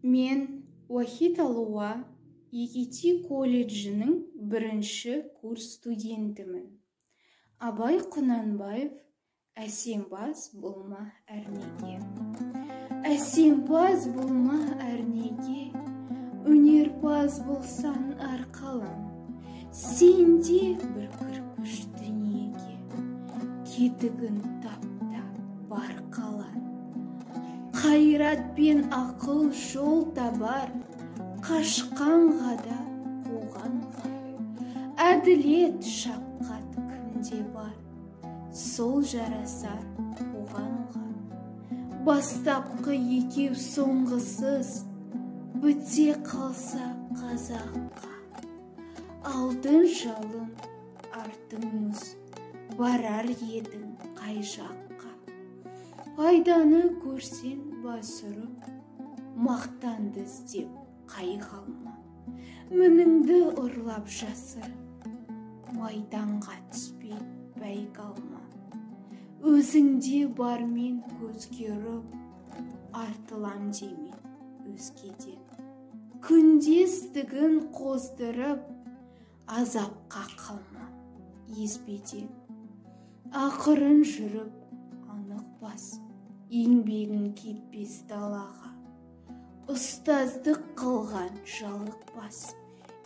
Мен Уахит Алуа Екити колледжінің бірінші курс студентімін. Абай Құнанбаев әсембаз болма әрнеге. Әсембаз болма әрнеге, өнерпаз болсан арқалан. Сенде бір кірпіш дүниеге, кетігін тапта бар қалан. Қайрат пен ақыл жол табар, қашқанға да қуғанға. Әділет шаққат кімде бар, сол жарасар туғанға. Бастапқы екеу соңғысыз, біте қалса қазаққа. Алдың жалын, артың мұз, барар едің қай жаққа. Пайданы көрсен бас ұрып, мақтанды іздеп қай қалма. Мініңді ұрлап жасыр, майданға түспей бәйг алма. Өзіңде бармен көзге ұрып, артылам деме өзгеден. Күндестігін қоздырып, азапқа қалма езбеден. Ақырын жүріп, анық бас, еңбегін кетпес далаға. Ұстаздық қылған жалық бас,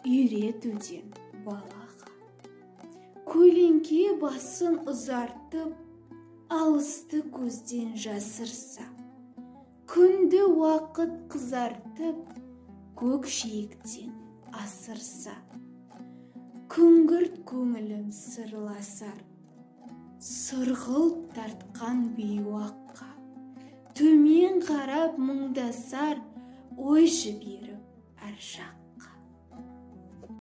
үйретуден балаға. Көлеңке басын ұзартып, алысты көзден жасырса. Күнді уақыт қызартып, көкжиектен асырса. Күңгірт көңілім сырласар, сырғылт тартқан бейуаққа. Төмен қарап мұңдасар, ой жіберіп әр жаққа.